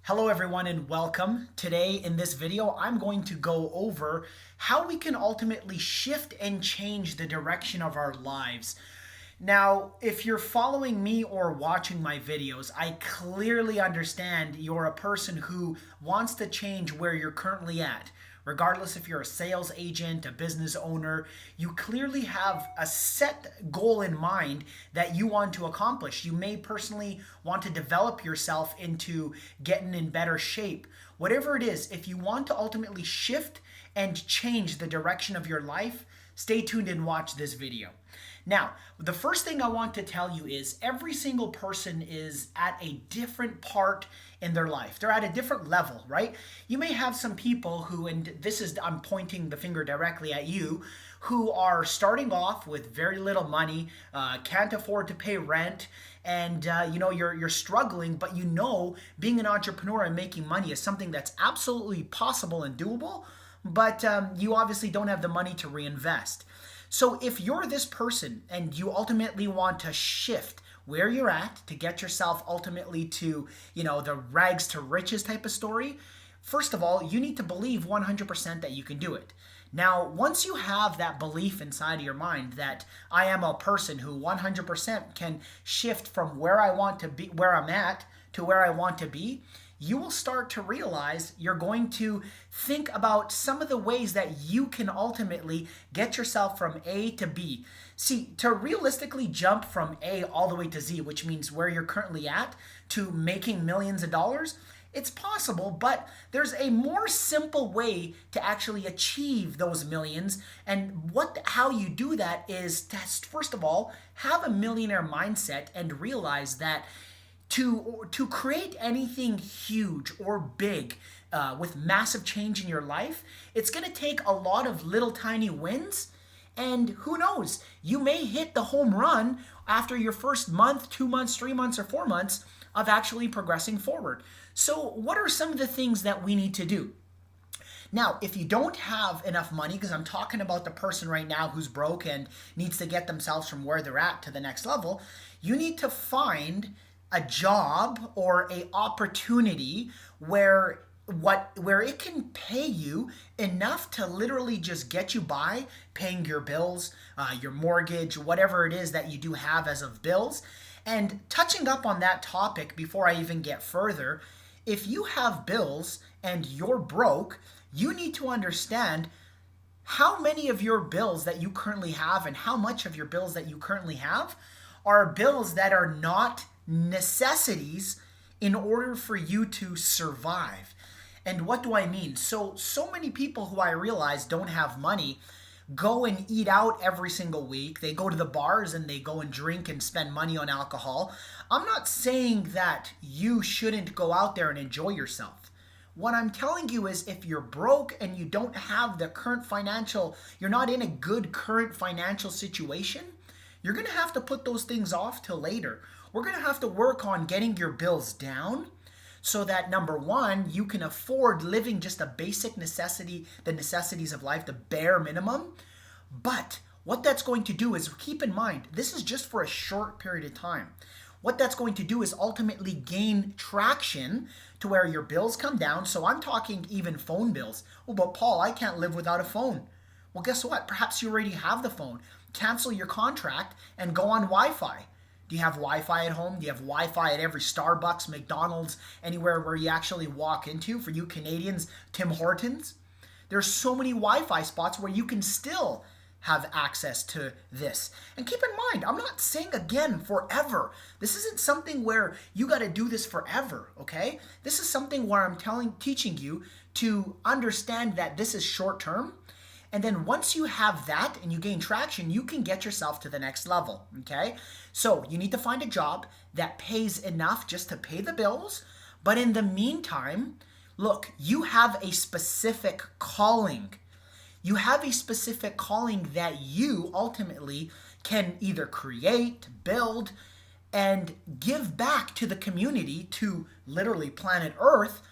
Hello everyone and welcome. Today in this video I'm going to go over how we can ultimately shift and change the direction of our lives. Now, if you're following me or watching my videos, I clearly understand you're a person who wants to change where you're currently at. Regardless if you're a sales agent, a business owner, you clearly have a set goal in mind that you want to accomplish. You may personally want to develop yourself into getting in better shape. Whatever it is, if you want to ultimately shift and change the direction of your life, stay tuned and watch this video. Now, the first thing I want to tell you is every single person is at a different part in their life. They're at a different level, right? You may have some people who, and this is, I'm pointing the finger directly at you, who are starting off with very little money, can't afford to pay rent, and you're struggling, but you know being an entrepreneur and making money is something that's absolutely possible and doable, but you obviously don't have the money to reinvest. So if you're this person and you ultimately want to shift where you're at to get yourself ultimately to, the rags to riches type of story, first of all, you need to believe 100% that you can do it. Now, once you have that belief inside of your mind that I am a person who 100% can shift from where I want to be, where I'm at, to where I want to be, you will start to realize you're going to think about some of the ways that you can ultimately get yourself from A to B. See, to realistically jump from A all the way to Z, which means where you're currently at, to making millions of dollars, it's possible, but there's a more simple way to actually achieve those millions. And how you do that is to, first of all, have a millionaire mindset and realize that to create anything huge or big with massive change in your life, it's going to take a lot of little tiny wins. And who knows, you may hit the home run after your first month, 2 months, 3 months, or 4 months of actually progressing forward. So what are some of the things that we need to do? Now, if you don't have enough money, because I'm talking about the person right now who's broke and needs to get themselves from where they're at to the next level, you need to find a job or a opportunity where it can pay you enough to literally just get you by paying your bills, your mortgage, whatever it is that you do have as of bills. And touching up on that topic before I even get further, if you have bills and you're broke, you need to understand how many of your bills that you currently have and how much of your bills that you currently have are bills that are not necessities in order for you to survive. And what do I mean? So many people who I realize don't have money go and eat out every single week. They go to the bars and they go and drink and spend money on alcohol. I'm not saying that you shouldn't go out there and enjoy yourself. What I'm telling you is if you're broke and you don't have the current you're not in a good current financial situation, you're going to have to put those things off till later. We're going to have to work on getting your bills down so that, number one, you can afford living just a basic necessity, the necessities of life, the bare minimum. But what that's going to do is, keep in mind, this is just for a short period of time. What that's going to do is ultimately gain traction to where your bills come down. So I'm talking even phone bills. Oh, but Paul, I can't live without a phone. Well, guess what? Perhaps you already have the phone. Cancel your contract and go on Wi-Fi. Do you have Wi-Fi at home? Do you have Wi-Fi at every Starbucks, McDonald's, anywhere where you actually walk into? For you Canadians, Tim Hortons? There's so many Wi-Fi spots where you can still have access to this. And keep in mind, I'm not saying again forever. This isn't something where you got to do this forever, okay? This is something where I'm teaching you to understand that this is short term. And then once you have that and you gain traction, you can get yourself to the next level, okay? So you need to find a job that pays enough just to pay the bills. But in the meantime, look, you have a specific calling. You have a specific calling that you ultimately can either create, build, and give back to the community, to literally planet Earth.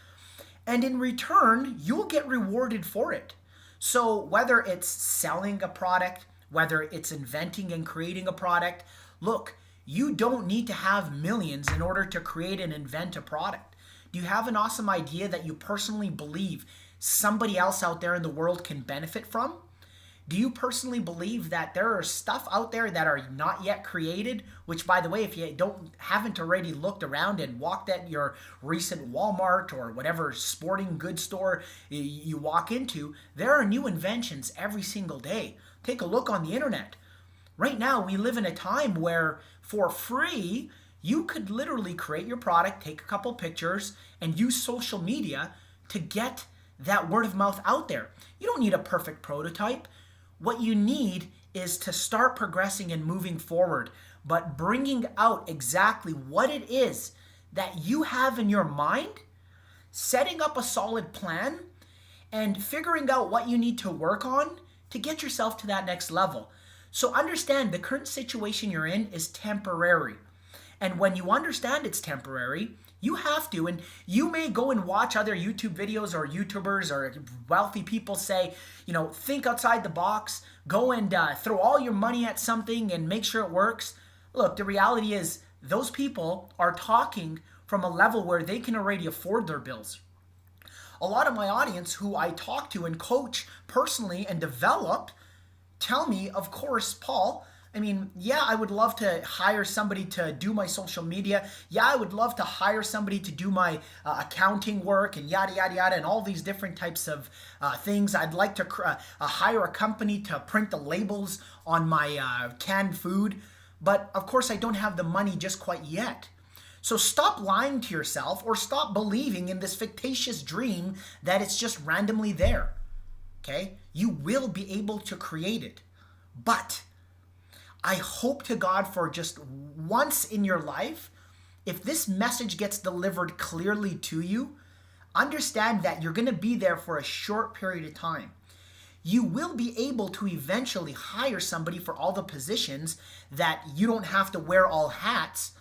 And in return, you'll get rewarded for it. So whether it's selling a product, whether it's inventing and creating a product, look, you don't need to have millions in order to create and invent a product. Do Do you have an awesome idea that you personally believe somebody else out there in the world can benefit from? Do you personally believe that there are stuff out there that are not yet created? Which, by the way, if you haven't already looked around and walked at your recent Walmart or whatever sporting goods store you walk into, there are new inventions every single day. Take a look on the internet. Right now, we live in a time where for free, you could literally create your product, take a couple pictures, and use social media to get that word of mouth out there. You don't need a perfect prototype. What you need is to start progressing and moving forward, but bringing out exactly what it is that you have in your mind, setting up a solid plan, and figuring out what you need to work on to get yourself to that next level. So understand the current situation you're in is temporary. And when you understand it's temporary, you have to, and you may go and watch other YouTube videos or YouTubers or wealthy people say, think outside the box, go and throw all your money at something and make sure it works. Look, the reality is those people are talking from a level where they can already afford their bills. A lot of my audience who I talk to and coach personally and develop tell me, of course, Paul, yeah, I would love to hire somebody to do my social media. Yeah, I would love to hire somebody to do my accounting work and yada, yada, yada, and all these different types of things. I'd like to hire a company to print the labels on my canned food. But of course, I don't have the money just quite yet. So stop lying to yourself or stop believing in this fictitious dream that it's just randomly there. Okay? You will be able to create it. But I hope to God for just once in your life, if this message gets delivered clearly to you, understand that you're going to be there for a short period of time. You will be able to eventually hire somebody for all the positions that you don't have to wear all hats.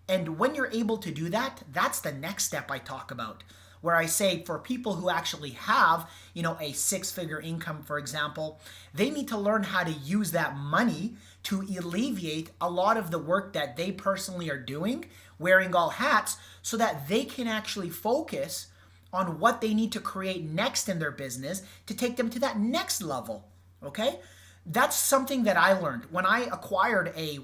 And when you're able to do that, that's the next step I talk about, where I say for people who actually have, a six-figure income, for example, they need to learn how to use that money to alleviate a lot of the work that they personally are doing, wearing all hats, so that they can actually focus on what they need to create next in their business to take them to that next level, okay? That's something that I learned when I acquired a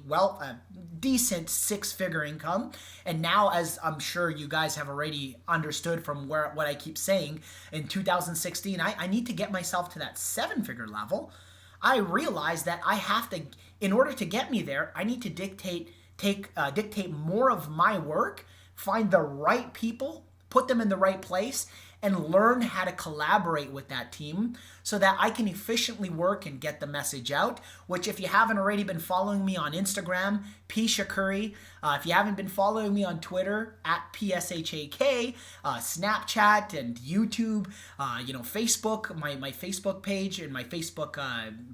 decent six-figure income. And now, as I'm sure you guys have already understood from what I keep saying, in 2016, I need to get myself to that seven-figure level. I realized that I have to, in order to get me there, I need to dictate more of my work, find the right people, put them in the right place, and learn how to collaborate with that team so that I can efficiently work and get the message out, which if you haven't already been following me on Instagram, P. Shakuri, if you haven't been following me on Twitter, at PSHAK, Snapchat and YouTube, Facebook, my Facebook page and my Facebook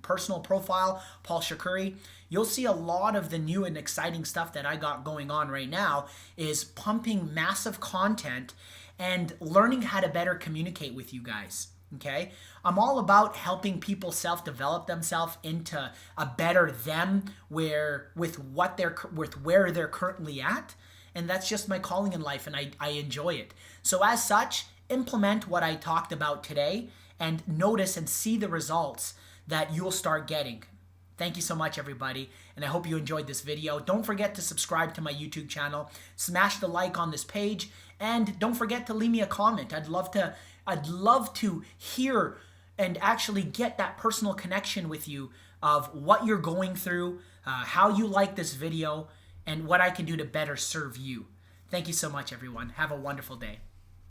personal profile, Paul Shakuri, you'll see a lot of the new and exciting stuff that I got going on right now is pumping massive content and learning how to better communicate with you guys, okay? I'm all about helping people self-develop themselves into a better them where they're currently at, and that's just my calling in life, and I enjoy it. So as such, implement what I talked about today and notice and see the results that you'll start getting. Thank you so much, everybody, and I hope you enjoyed this video. Don't forget to subscribe to my YouTube channel, smash the like on this page, and don't forget to leave me a comment. I'd love to hear and actually get that personal connection with you of what you're going through, how you like this video, and what I can do to better serve you. Thank you so much, everyone. Have a wonderful day.